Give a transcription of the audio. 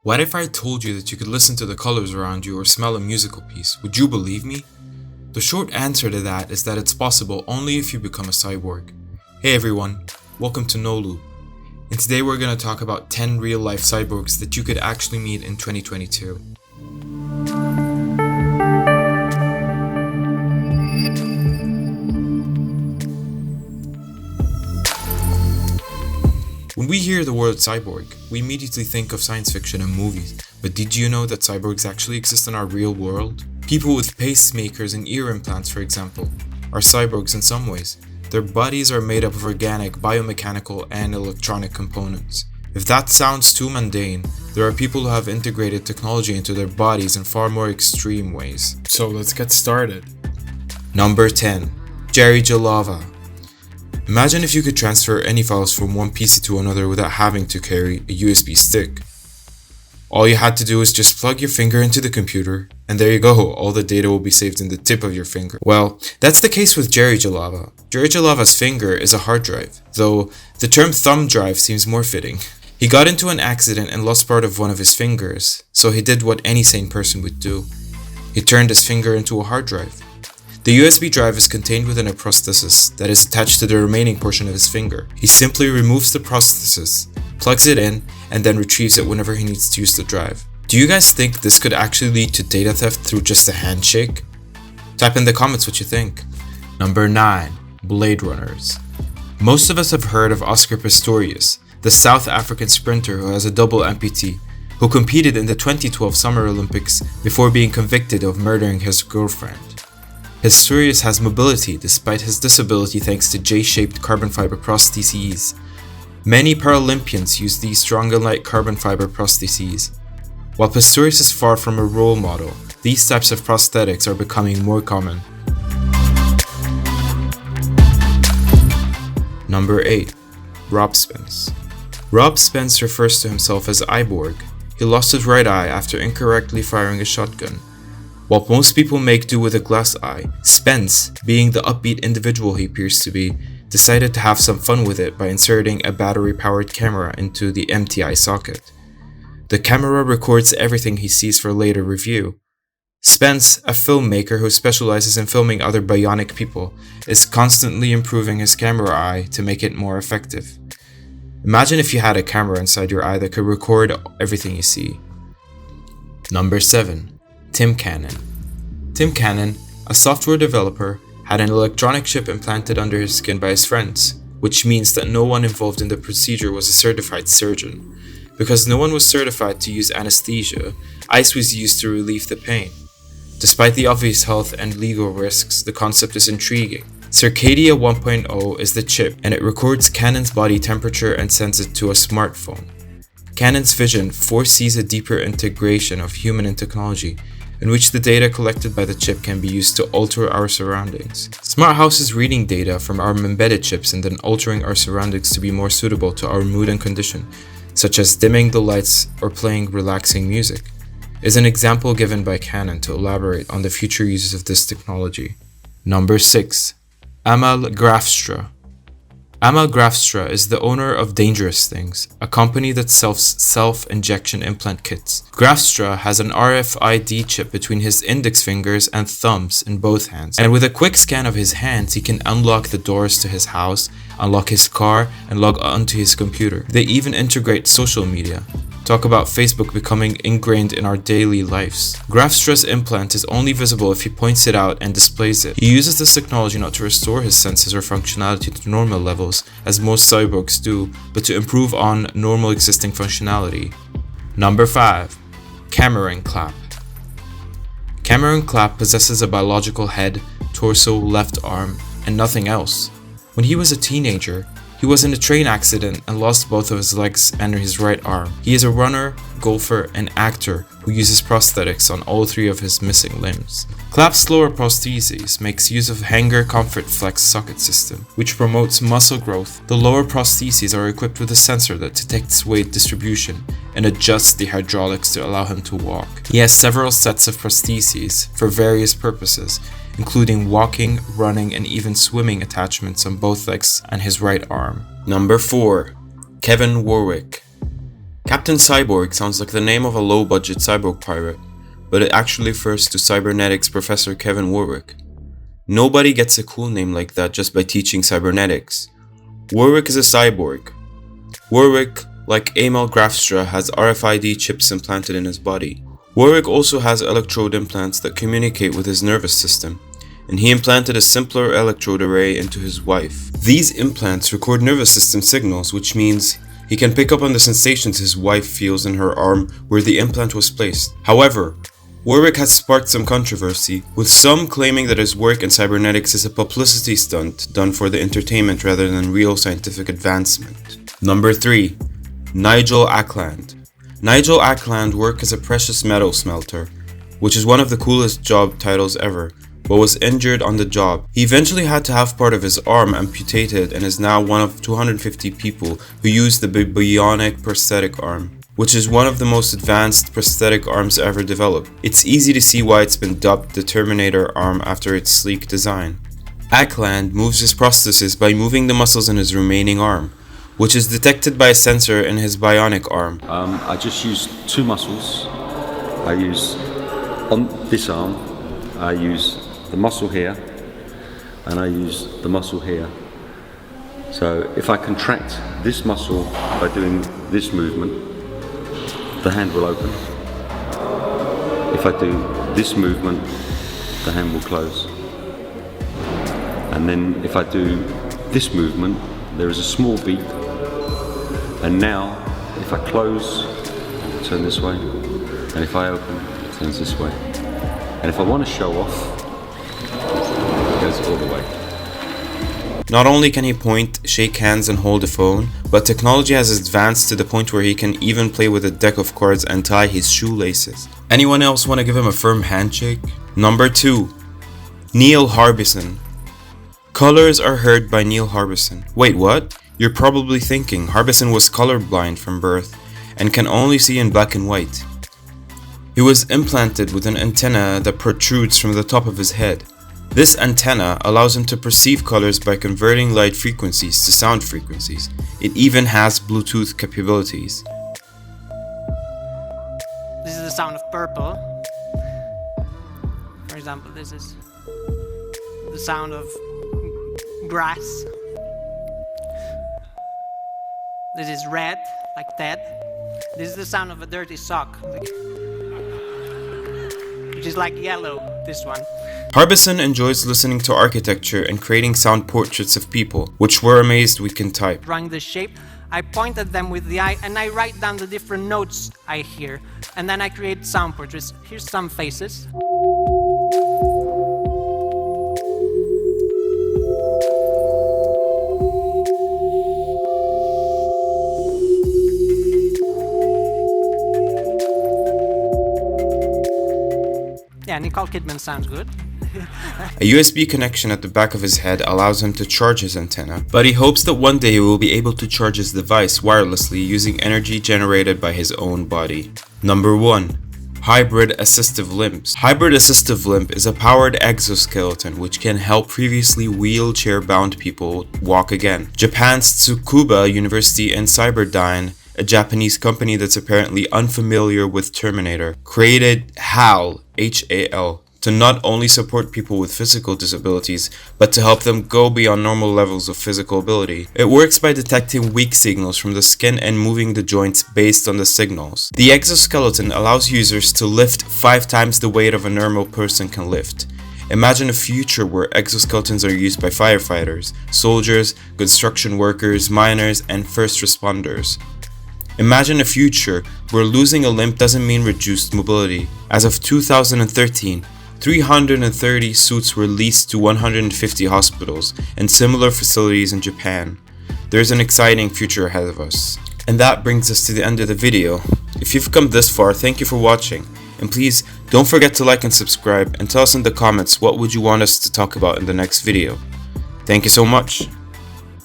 What if I told you that you could listen to the colors around you or smell a musical piece? Would you believe me? The short answer to that is that it's possible only if you become a cyborg. Hey everyone, welcome to No Loop. And today we're going to talk about 10 real-life cyborgs that you could actually meet in 2022. When we hear the word cyborg, we immediately think of science fiction and movies, but did you know that cyborgs actually exist in our real world? People with pacemakers and ear implants, for example, are cyborgs in some ways. Their bodies are made up of organic, biomechanical, and electronic components. If that sounds too mundane, there are people who have integrated technology into their bodies in far more extreme ways. So let's get started. Number 10. Jerry Jalava. Imagine if you could transfer any files from one PC to another without having to carry a USB stick. All you had to do is just plug your finger into the computer, and there you go, all the data will be saved in the tip of your finger. Well, that's the case with Jerry Jalava. Jerry Jalava's finger is a hard drive, though the term thumb drive seems more fitting. He got into an accident and lost part of one of his fingers, so he did what any sane person would do. He turned his finger into a hard drive. The USB drive is contained within a prosthesis that is attached to the remaining portion of his finger. He simply removes the prosthesis, plugs it in, and then retrieves it whenever he needs to use the drive. Do you guys think this could actually lead to data theft through just a handshake? Type in the comments what you think. Number 9. Blade Runners. Most of us have heard of Oscar Pistorius, the South African sprinter who has a double amputee, who competed in the 2012 Summer Olympics before being convicted of murdering his girlfriend. Pistorius has mobility despite his disability thanks to J-shaped carbon fiber prostheses. Many Paralympians use these strong and light carbon fiber prostheses. While Pistorius is far from a role model, these types of prosthetics are becoming more common. Number 8. Rob Spence. Rob Spence refers to himself as Iborg. He lost his right eye after incorrectly firing a shotgun. While most people make do with a glass eye, Spence, being the upbeat individual he appears to be, decided to have some fun with it by inserting a battery-powered camera into the empty eye socket. The camera records everything he sees for later review. Spence, a filmmaker who specializes in filming other bionic people, is constantly improving his camera eye to make it more effective. Imagine if you had a camera inside your eye that could record everything you see. Number 7. Tim Cannon. Tim Cannon, a software developer, had an electronic chip implanted under his skin by his friends, which means that no one involved in the procedure was a certified surgeon. Because no one was certified to use anesthesia, ice was used to relieve the pain. Despite the obvious health and legal risks, the concept is intriguing. Circadia 1.0 is the chip, and it records Cannon's body temperature and sends it to a smartphone. Cannon's vision foresees a deeper integration of human and technology, in which the data collected by the chip can be used to alter our surroundings. Smart houses reading data from our embedded chips and then altering our surroundings to be more suitable to our mood and condition, such as dimming the lights or playing relaxing music, is an example given by Cannon to elaborate on the future uses of this technology. Number 6. Amal Grafstra. Amal Grafstra is the owner of Dangerous Things, a company that sells self-injection implant kits. Grafstra has an RFID chip between his index fingers and thumbs in both hands, and with a quick scan of his hands, he can unlock the doors to his house, unlock his car, and log onto his computer. They even integrate social media. Talk about Facebook becoming ingrained in our daily lives. Grafstra's implant is only visible if he points it out and displays it. He uses this technology not to restore his senses or functionality to normal levels, as most cyborgs do, but to improve on normal existing functionality. Number 5. Cameron Clapp. Cameron Clapp possesses a biological head, torso, left arm, and nothing else. When he was a teenager, he was in a train accident and lost both of his legs and his right arm. He is a runner, golfer, and actor who uses prosthetics on all 3 of his missing limbs. Clapp's lower prosthesis makes use of Hanger Comfort Flex socket system, which promotes muscle growth. The lower prostheses are equipped with a sensor that detects weight distribution and adjusts the hydraulics to allow him to walk. He has several sets of prostheses for various purposes, including walking, running, and even swimming attachments on both legs and his right arm. Number 4. Kevin Warwick. Captain Cyborg sounds like the name of a low-budget cyborg pirate, but it actually refers to cybernetics professor Kevin Warwick. Nobody gets a cool name like that just by teaching cybernetics. Warwick is a cyborg. Warwick, like Emil Grafstra, has RFID chips implanted in his body. Warwick also has electrode implants that communicate with his nervous system, and he implanted a simpler electrode array into his wife. These implants record nervous system signals, which means he can pick up on the sensations his wife feels in her arm where the implant was placed. However, Warwick has sparked some controversy, with some claiming that his work in cybernetics is a publicity stunt done for the entertainment rather than real scientific advancement. Number 3. Nigel Ackland. Nigel Ackland worked as a precious metal smelter, which is one of the coolest job titles ever, but was injured on the job. He eventually had to have part of his arm amputated and is now one of 250 people who use the bionic prosthetic arm, which is one of the most advanced prosthetic arms ever developed. It's easy to see why it's been dubbed the Terminator arm after its sleek design. Ackland moves his prosthesis by moving the muscles in his remaining arm, which is detected by a sensor in his bionic arm. I just use two muscles. I use, on this arm, I use the muscle here, and I use the muscle here. So if I contract this muscle by doing this movement, the hand will open. If I do this movement, the hand will close. And then if I do this movement, there is a small beep. And now, if I close, it turns this way. And if I open, it turns this way. And if I want to show off, it goes all the way. Not only can he point, shake hands and hold a phone, but technology has advanced to the point where he can even play with a deck of cards and tie his shoelaces. Anyone else want to give him a firm handshake? Number 2. Neil Harbison. Colors are heard by Neil Harbison. Wait, what? You're probably thinking Harbison was colorblind from birth and can only see in black and white. He was implanted with an antenna that protrudes from the top of his head. This antenna allows him to perceive colors by converting light frequencies to sound frequencies. It even has Bluetooth capabilities. This is the sound of purple. For example, this is the sound of grass. This is red, like that. This is the sound of a dirty sock, which is like yellow, this one. Harbison enjoys listening to architecture and creating sound portraits of people, which we're amazed we can type. Drawing the shape, I point at them with the eye and I write down the different notes I hear. And then I create sound portraits. Here's some faces. Yeah, Nicole Kidman sounds good. A USB connection at the back of his head allows him to charge his antenna, but he hopes that one day he will be able to charge his device wirelessly using energy generated by his own body. Number 1. Hybrid assistive limbs. Hybrid assistive limb is a powered exoskeleton which can help previously wheelchair-bound people walk again. Japan's Tsukuba University and Cyberdyne, a Japanese company that's apparently unfamiliar with Terminator, created HAL, H-A-L, to not only support people with physical disabilities, but to help them go beyond normal levels of physical ability. It works by detecting weak signals from the skin and moving the joints based on the signals. The exoskeleton allows users to lift 5 times the weight of a normal person can lift. Imagine a future where exoskeletons are used by firefighters, soldiers, construction workers, miners, and first responders. Imagine a future where losing a limb doesn't mean reduced mobility. As of 2013, 330 suits were leased to 150 hospitals and similar facilities in Japan. There's an exciting future ahead of us. And that brings us to the end of the video. If you've come this far, thank you for watching. And please don't forget to like and subscribe and tell us in the comments what would you want us to talk about in the next video. Thank you so much.